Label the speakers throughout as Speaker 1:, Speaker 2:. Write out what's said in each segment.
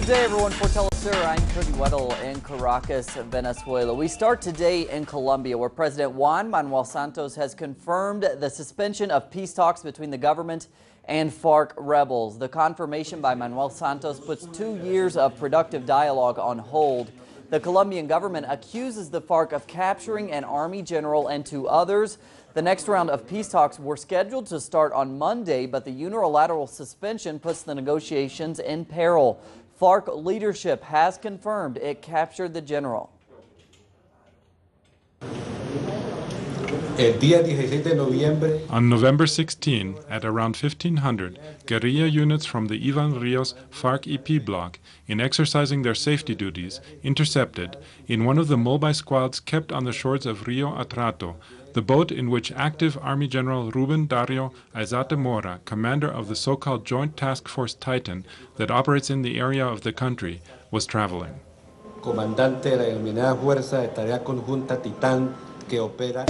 Speaker 1: Good day, everyone. For teleSUR, I'm Cody Weddle in Caracas, Venezuela. We start today in Colombia, where President Juan Manuel Santos has confirmed the suspension of peace talks between the government and FARC rebels. The confirmation by Manuel Santos puts 2 years of productive dialogue on hold. The Colombian government accuses the FARC of capturing an army general and 2 others. The next round of peace talks were scheduled to start on Monday, but the unilateral suspension puts the negotiations in peril. FARC leadership has confirmed it captured the general.
Speaker 2: On November 16, at around 1500, guerrilla units from the Ivan Rios FARC-EP bloc, in exercising their safety duties, intercepted, in one of the mobile squads kept on the shores of Rio Atrato, the boat in which active Army General Ruben Dario Aizate Mora, commander of the so-called Joint Task Force Titan that operates in the area of the country, was traveling.
Speaker 3: Comandante de la denominada Fuerza de Tarea Conjunta Titán que opera.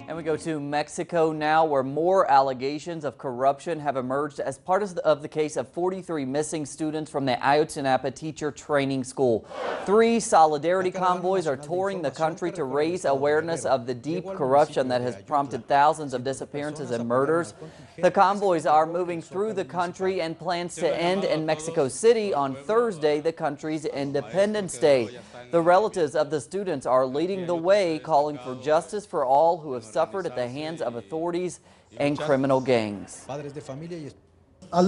Speaker 1: And we go to Mexico now, where more allegations of corruption have emerged as part of the case of 43 missing students from the Ayotzinapa Teacher Training School. 3 solidarity convoys are touring the country to raise awareness of the deep corruption that has prompted thousands of disappearances and murders. The convoys are moving through the country and plans to end in Mexico City on Thursday, the country's Independence Day. The relatives of the students are leading the way, calling for justice for all who have suffered at the hands of authorities and criminal gangs.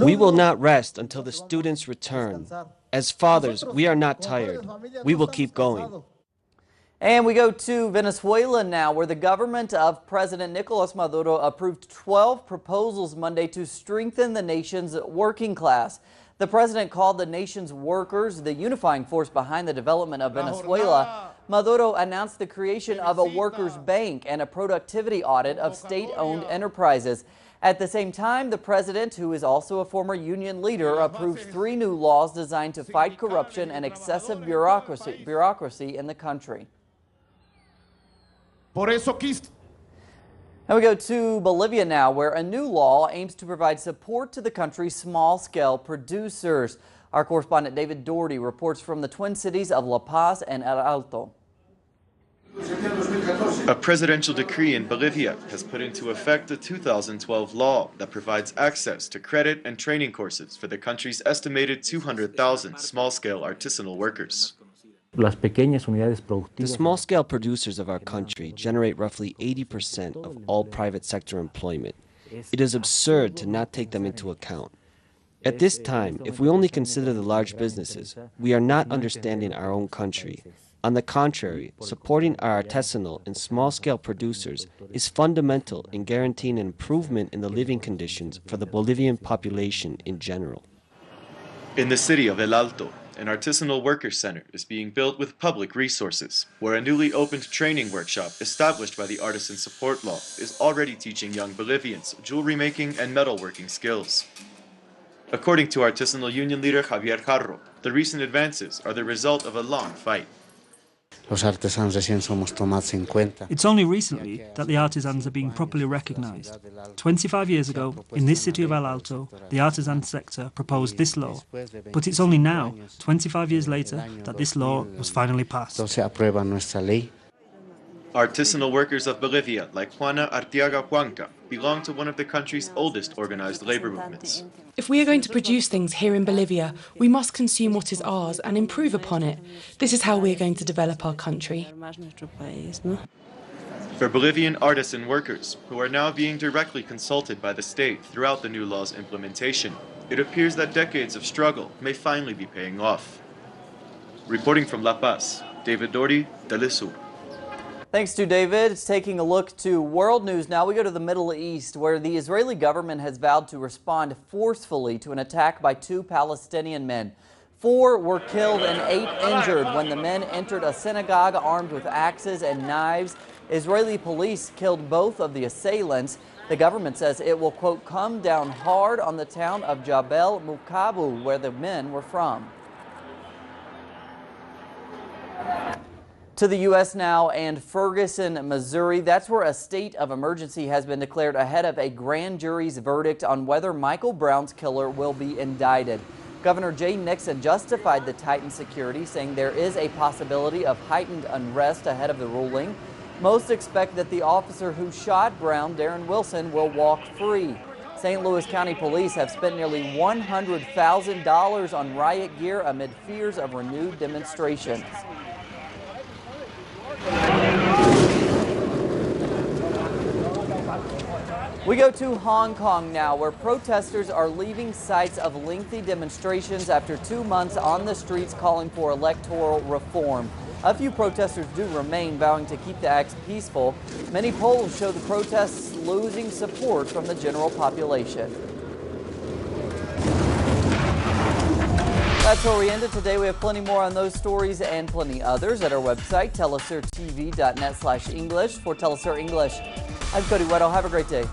Speaker 4: We will not rest until the students return. As fathers, we are not tired. We will keep going.
Speaker 1: And we go to Venezuela now, where the government of President Nicolas Maduro approved 12 proposals Monday to strengthen the nation's working class. The president called the nation's workers the unifying force behind the development of Venezuela. Maduro announced the creation of a workers' bank and a productivity audit of state-owned enterprises. At the same time, the president, who is also a former union leader, approved 3 new laws designed to fight corruption and excessive bureaucracy in the country. And we go to Bolivia now, where a new law aims to provide support to the country's small-scale producers. Our correspondent David Doherty reports from the twin cities of La Paz and El Alto.
Speaker 5: A presidential decree in Bolivia has put into effect the 2012 law that provides access to credit and training courses for the country's estimated 200,000 small-scale artisanal workers.
Speaker 4: The small-scale producers of our country generate roughly 80% of all private sector employment. It is absurd to not take them into account. At this time, if we only consider the large businesses, we are not understanding our own country. On the contrary, supporting our artisanal and small-scale producers is fundamental in guaranteeing an improvement in the living conditions for the Bolivian population in general.
Speaker 5: In the city of El Alto, an artisanal workers center is being built with public resources, where a newly opened training workshop established by the Artisan Support Law is already teaching young Bolivians jewelry making and metalworking skills. According to artisanal union leader Javier Jarro, the recent advances are the result of a long fight.
Speaker 6: It's only recently that the artisans are being properly recognized. 25 years ago, in this city of El Alto, the artisan sector proposed this law. But it's only now, 25 years later, that this law was finally passed.
Speaker 5: Artisanal workers of Bolivia, like Juana Arteaga Huanca, belong to one of the country's oldest organized labor movements.
Speaker 7: If we are going to produce things here in Bolivia, we must consume what is ours and improve upon it. This is how we are going to develop our country.
Speaker 5: For Bolivian artisan workers, who are now being directly consulted by the state throughout the new law's implementation, it appears that decades of struggle may finally be paying off. Reporting from La Paz, David Doherty, teleSUR.
Speaker 1: Thanks to David. It's taking a look to world news now. We go to the Middle East, where the Israeli government has vowed to respond forcefully to an attack by 2 Palestinian men. 4 were killed and 8 injured when the men entered a synagogue armed with axes and knives. Israeli police killed both of the assailants. The government says it will, quote, come down hard on the town of Jabal Mukabu, where the men were from. To the U.S. now and Ferguson, Missouri. That's where a state of emergency has been declared ahead of a grand jury's verdict on whether Michael Brown's killer will be indicted. Governor Jay Nixon justified the tightened security, saying there is a possibility of heightened unrest ahead of the ruling. Most expect that the officer who shot Brown, Darren Wilson, will walk free. St. Louis County Police have spent nearly $100,000 on riot gear amid fears of renewed demonstrations. We go to Hong Kong now, where protesters are leaving sites of lengthy demonstrations after 2 months on the streets calling for electoral reform. A few protesters do remain, vowing to keep the acts peaceful. Many polls show the protests losing support from the general population. That's where we ended today. We have plenty more on those stories and plenty others at our website, telesurtv.net/English. For teleSUR English, I'm Cody Weddle. Have a great day.